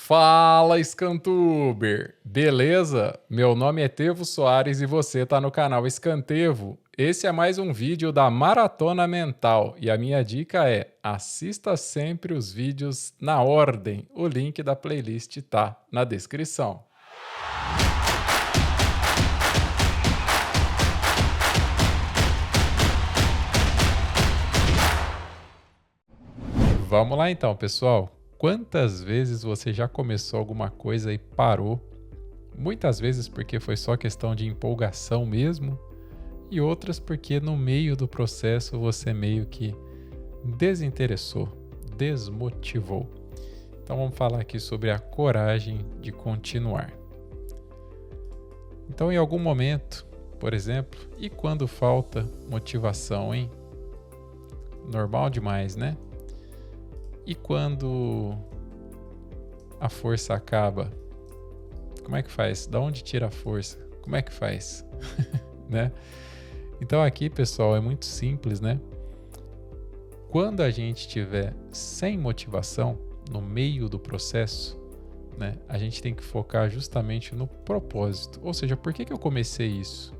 Fala, Scantuber! Beleza? Meu nome é Tevo Soares e você tá no canal Scantevo. Esse é mais um vídeo da Maratona Mental e a minha dica é: assista sempre os vídeos na ordem. O link da playlist tá na descrição. Vamos lá então, pessoal. Quantas vezes você já começou alguma coisa e parou? Muitas vezes porque foi só questão de empolgação mesmo, e outras porque no meio do processo você meio que desinteressou, desmotivou. Então vamos falar aqui sobre a coragem de continuar. Então, em algum momento, por exemplo, e quando falta motivação, hein? Normal demais, né? E quando a força acaba, como é que faz? Da onde tira a força? Como é que faz? Né? Então aqui, pessoal, é muito simples, né? Quando a gente estiver sem motivação no meio do processo, né, a gente tem que focar justamente no propósito. Ou seja, por que eu comecei isso?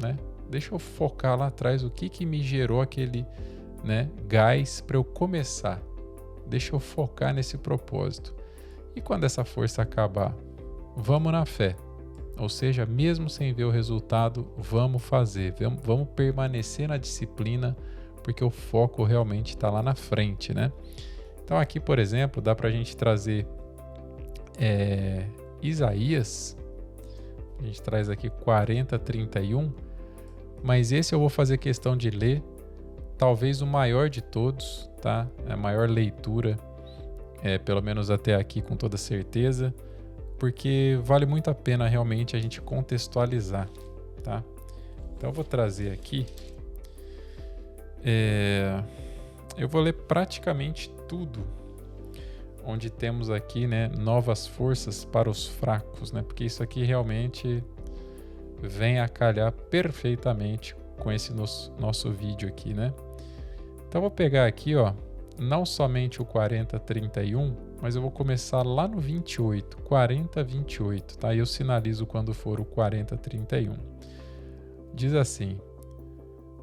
Né? Deixa eu focar lá atrás o que me gerou aquele, né, gás para eu começar. Deixa eu focar nesse propósito. E quando essa força acabar, vamos na fé. Ou seja, mesmo sem ver o resultado, vamos fazer. Vamos permanecer na disciplina, porque o foco realmente está lá na frente, né? Então aqui, por exemplo, dá para a gente trazer Isaías. A gente traz aqui 40:31. Mas esse eu vou fazer questão de ler. Talvez o maior de todos, tá? A maior leitura, pelo menos até aqui com toda certeza, porque vale muito a pena realmente a gente contextualizar, tá? Então eu vou trazer aqui, eu vou ler praticamente tudo, onde temos aqui, né, novas forças para os fracos, né? Porque isso aqui realmente vem a calhar perfeitamente com esse nosso vídeo aqui, né? Então eu vou pegar aqui, ó, não somente o 40:31, mas eu vou começar lá no 28, 40:28, tá? E eu sinalizo quando for o 40:31. Diz assim: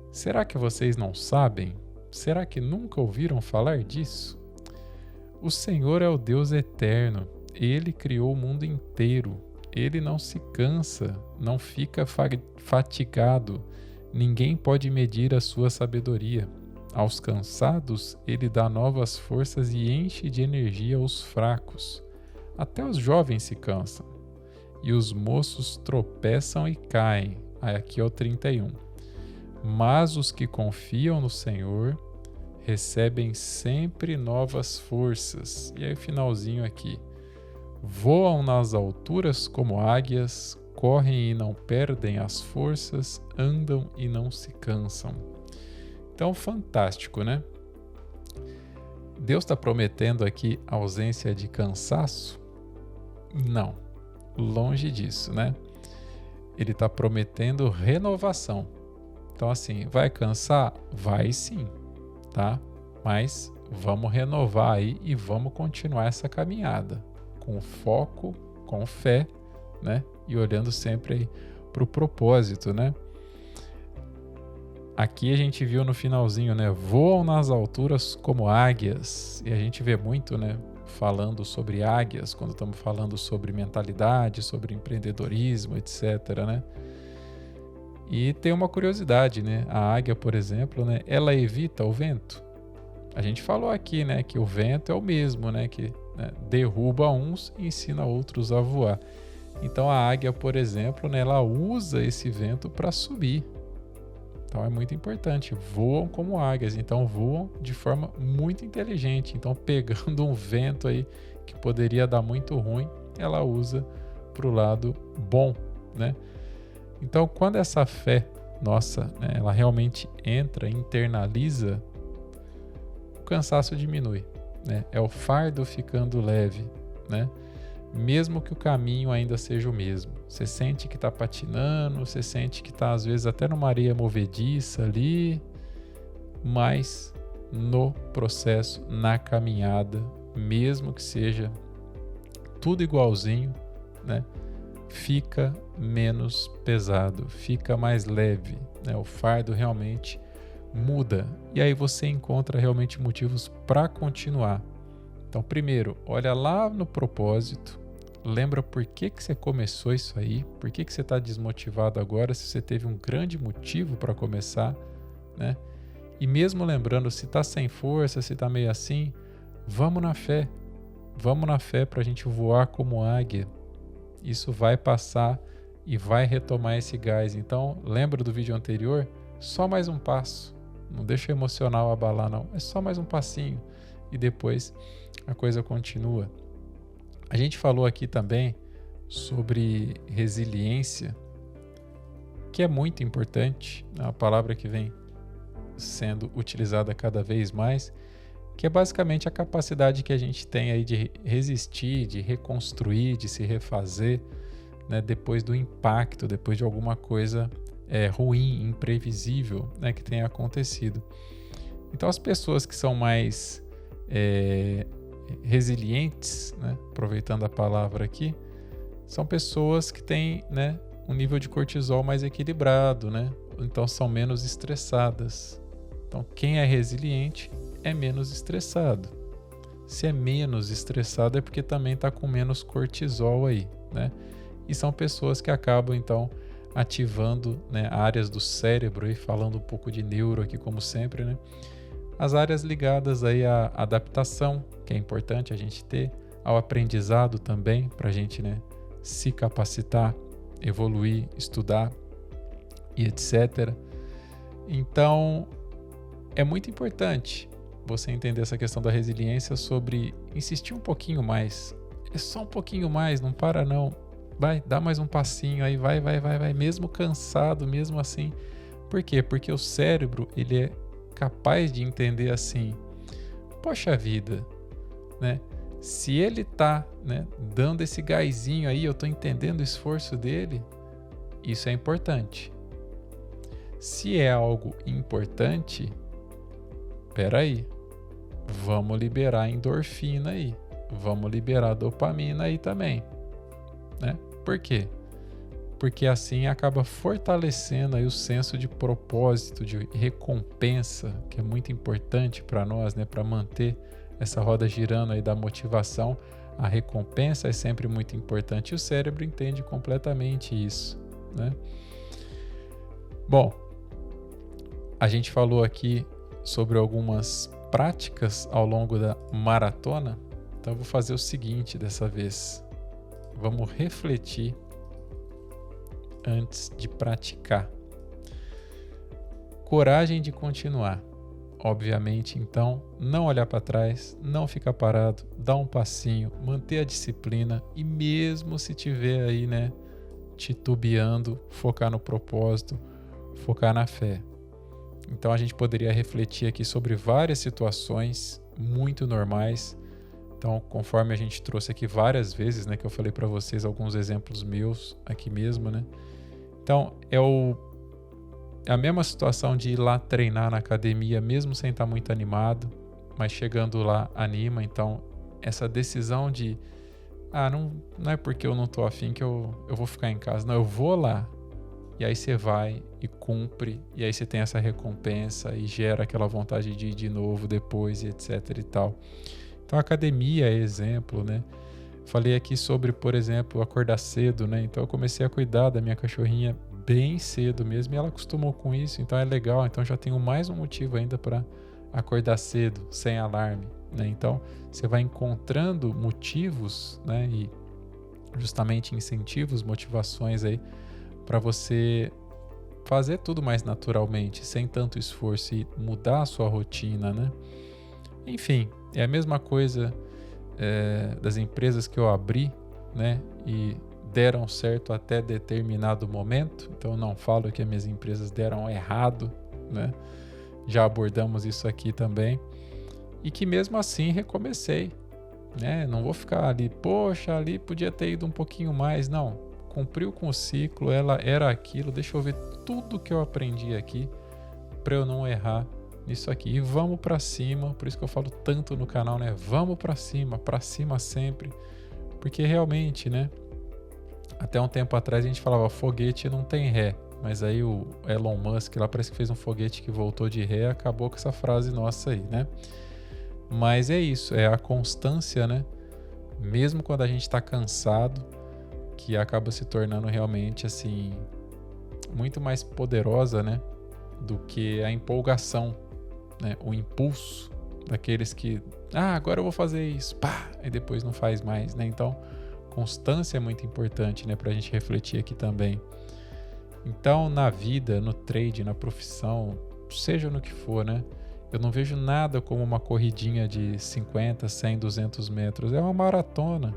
será que vocês não sabem? Será que nunca ouviram falar disso? O Senhor é o Deus eterno, Ele criou o mundo inteiro, Ele não se cansa, não fica fatigado, ninguém pode medir a sua sabedoria. Aos cansados, ele dá novas forças e enche de energia os fracos. Até os jovens se cansam, e os moços tropeçam e caem. Aqui é o 31. Mas os que confiam no Senhor recebem sempre novas forças. E aí o finalzinho aqui. Voam nas alturas como águias, correm e não perdem as forças, andam e não se cansam. Então, fantástico, né? Deus está prometendo aqui ausência de cansaço? Não, longe disso, né? Ele está prometendo renovação. Então, assim, vai cansar? Vai sim, tá? Mas vamos renovar aí e vamos continuar essa caminhada com foco, com fé, né? E olhando sempre aí para o propósito, né? Aqui a gente viu no finalzinho, né? Voam nas alturas como águias. E a gente vê muito, né? Falando sobre águias, quando estamos falando sobre mentalidade, sobre empreendedorismo, etc, né? E tem uma curiosidade, né? A águia, por exemplo, né? Ela evita o vento. A gente falou aqui, né? Que o vento é o mesmo, né? Que, né, derruba uns e ensina outros a voar. Então a águia, por exemplo, né? Ela usa esse vento para subir. Então é muito importante, voam como águias, então voam de forma muito inteligente. Então pegando um vento aí que poderia dar muito ruim, ela usa para o lado bom, né? Então quando essa fé nossa, né, ela realmente entra, internaliza, o cansaço diminui, né? É o fardo ficando leve, né? Mesmo que o caminho ainda seja o mesmo. Você sente que está patinando, você sente que está às vezes até numa areia movediça ali, mas no processo, na caminhada, mesmo que seja tudo igualzinho, né? Fica menos pesado, fica mais leve, né? O fardo realmente muda e aí você encontra realmente motivos para continuar. Então, primeiro, olha lá no propósito, lembra por que você começou isso aí, por que você está desmotivado agora, se você teve um grande motivo para começar, né? E mesmo lembrando, se está sem força, se está meio assim, vamos na fé para a gente voar como águia. Isso vai passar e vai retomar esse gás. Então, lembra do vídeo anterior? Só mais um passo. Não deixa o emocional abalar, não. É só mais um passinho. E depois a coisa continua. A gente falou aqui também sobre resiliência, que é muito importante. É uma palavra que vem sendo utilizada cada vez mais, que é basicamente a capacidade que a gente tem aí de resistir, de reconstruir, de se refazer, né, depois do impacto, depois de alguma coisa ruim, imprevisível, né, que tenha acontecido. Então as pessoas que são mais resilientes, né, aproveitando a palavra aqui, são pessoas que têm, né, um nível de cortisol mais equilibrado, né? Então são menos estressadas. Então quem é resiliente é menos estressado. Se é menos estressado é porque também está com menos cortisol aí, né? E são pessoas que acabam então ativando, né, áreas do cérebro, aí, falando um pouco de neuro aqui como sempre, né? As áreas ligadas aí à adaptação, que é importante a gente ter, ao aprendizado também, para a gente, né, se capacitar, evoluir, estudar e etc. Então, é muito importante você entender essa questão da resiliência, sobre insistir um pouquinho mais. É só um pouquinho mais, não para não. Vai, dá mais um passinho aí, vai, mesmo cansado, mesmo assim. Por quê? Porque o cérebro, ele é capaz de entender assim, poxa vida, né? Se ele tá, né, dando esse gásinho aí, eu tô entendendo o esforço dele, isso é importante. Se é algo importante, peraí, vamos liberar endorfina aí, vamos liberar dopamina aí também, né? Por quê? Porque assim acaba fortalecendo aí o senso de propósito, de recompensa, que é muito importante para nós, né? Para manter essa roda girando aí da motivação. A recompensa é sempre muito importante e o cérebro entende completamente isso, né? Bom, a gente falou aqui sobre algumas práticas ao longo da maratona, então eu vou fazer o seguinte dessa vez. Vamos refletir antes de praticar. Coragem de continuar. Obviamente, então, não olhar para trás, não ficar parado, dar um passinho, manter a disciplina e mesmo se tiver aí, né, titubeando, focar no propósito, focar na fé. Então a gente poderia refletir aqui sobre várias situações muito normais. Então, conforme a gente trouxe aqui várias vezes, né, que eu falei para vocês alguns exemplos meus aqui mesmo, né? Então, é a mesma situação de ir lá treinar na academia, mesmo sem estar muito animado, mas chegando lá anima. Então, essa decisão de não é porque eu não tô afim que eu vou ficar em casa. Não, eu vou lá. E aí você vai e cumpre, e aí você tem essa recompensa e gera aquela vontade de ir de novo depois e etc e tal. Então a academia é exemplo, né? Falei aqui sobre, por exemplo, acordar cedo, né? Então eu comecei a cuidar da minha cachorrinha bem cedo mesmo e ela acostumou com isso, então é legal. Então já tenho mais um motivo ainda para acordar cedo, sem alarme, né? Então você vai encontrando motivos, né? E justamente incentivos, motivações aí para você fazer tudo mais naturalmente, sem tanto esforço e mudar a sua rotina, né? Enfim, é a mesma coisa das empresas que eu abri, né? E deram certo até determinado momento. Então eu não falo que as minhas empresas deram errado, né? Já abordamos isso aqui também. E que mesmo assim recomecei, né? Não vou ficar ali, poxa, ali podia ter ido um pouquinho mais, não. Cumpriu com o ciclo, ela era aquilo, deixa eu ver tudo que eu aprendi aqui para eu não errar nisso aqui. E vamos para cima, por isso que eu falo tanto no canal, né? Vamos para cima sempre, Porque realmente, né? Até um tempo atrás a gente falava foguete não tem ré. Mas aí o Elon Musk lá parece que fez um foguete que voltou de ré e acabou com essa frase nossa aí, né? Mas é isso, é a constância, né? Mesmo quando a gente está cansado, que acaba se tornando realmente assim muito mais poderosa, né? Do que a empolgação, né? O impulso daqueles que, agora eu vou fazer isso, pá, e depois não faz mais, né? Então, constância é muito importante, né? Pra gente refletir aqui também. Então, na vida, no trade, na profissão, seja no que for, né? Eu não vejo nada como uma corridinha de 50, 100, 200 metros. É uma maratona.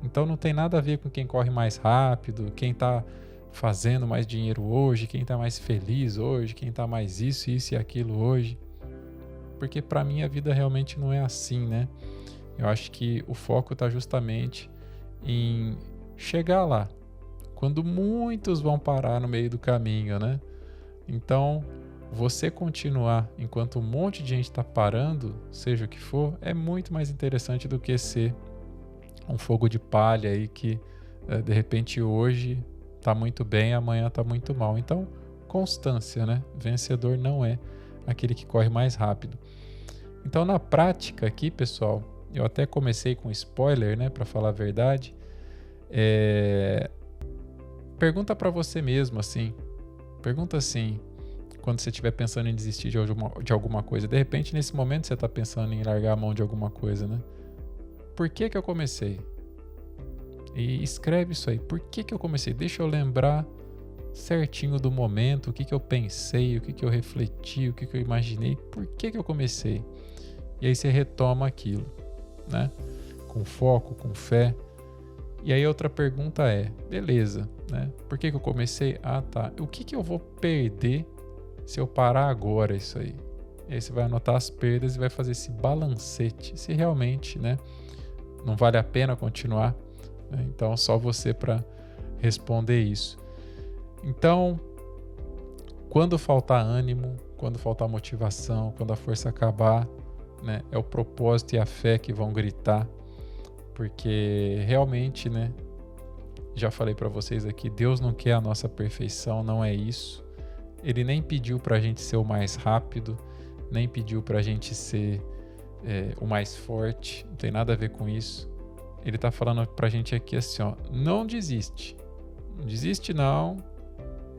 Então, não tem nada a ver com quem corre mais rápido, quem tá fazendo mais dinheiro hoje, quem tá mais feliz hoje, quem tá mais isso e aquilo hoje. Porque para mim a vida realmente não é assim, né? Eu acho que o foco tá justamente em chegar lá, quando muitos vão parar no meio do caminho, né? Então, você continuar enquanto um monte de gente está parando, seja o que for, é muito mais interessante do que ser um fogo de palha aí que de repente hoje está muito bem, amanhã está muito mal. Então, constância, né? Vencedor não é aquele que corre mais rápido. Então, na prática aqui, pessoal, eu até comecei com spoiler, né? Para falar a verdade. Pergunta para você mesmo, assim. Pergunta assim, quando você estiver pensando em desistir de alguma coisa. De repente, nesse momento, você está pensando em largar a mão de alguma coisa, né? Por que eu comecei? E escreve isso aí. Por que eu comecei? Deixa eu lembrar certinho do momento, o que eu pensei, o que eu refleti, o que eu imaginei. Por que eu comecei? E aí você retoma aquilo, né? Com foco, com fé. E aí outra pergunta é, beleza, né? Por que eu comecei? Tá. O que eu vou perder se eu parar agora isso aí? E aí você vai anotar as perdas e vai fazer esse balancete, se realmente, né, não vale a pena continuar, né? Então só você para responder isso. Então, quando faltar ânimo, quando faltar motivação, quando a força acabar, né, é o propósito e a fé que vão gritar. Porque realmente, né, já falei para vocês aqui, Deus não quer a nossa perfeição, não é isso. Ele nem pediu para a gente ser o mais rápido, nem pediu para a gente ser o mais forte, não tem nada a ver com isso. Ele está falando para a gente aqui assim, ó, não desiste. Não desiste não,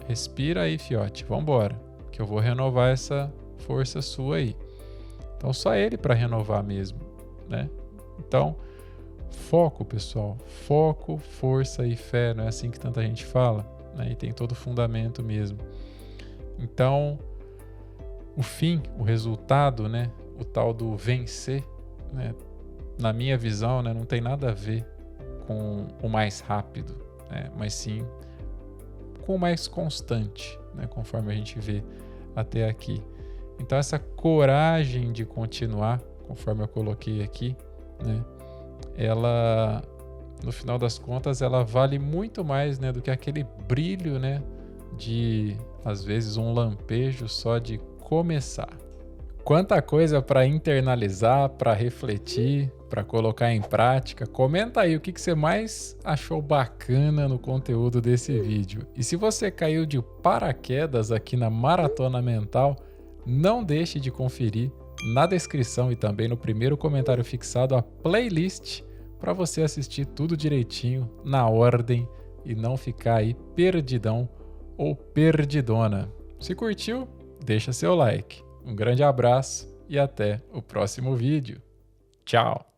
respira aí, fiote, vambora, que eu vou renovar essa força sua aí. Então só ele para renovar mesmo, né? Então, foco, pessoal. Foco, força e fé. Não é assim que tanta gente fala, né? E tem todo o fundamento mesmo. Então, o fim, o resultado, né? O tal do vencer, né? Na minha visão, né? Não tem nada a ver com o mais rápido, né? Mas sim com o mais constante, né? Conforme a gente vê até aqui. Então, essa coragem de continuar, conforme eu coloquei aqui, né? Ela, no final das contas, ela vale muito mais, né, do que aquele brilho, né, de, às vezes, um lampejo só de começar. Quanta coisa para internalizar, para refletir, para colocar em prática. Comenta aí o que você mais achou bacana no conteúdo desse vídeo. E se você caiu de paraquedas aqui na Maratona Mental, não deixe de conferir na descrição e também no primeiro comentário fixado a playlist para você assistir tudo direitinho, na ordem e não ficar aí perdidão ou perdidona. Se curtiu, deixa seu like. Um grande abraço e até o próximo vídeo. Tchau!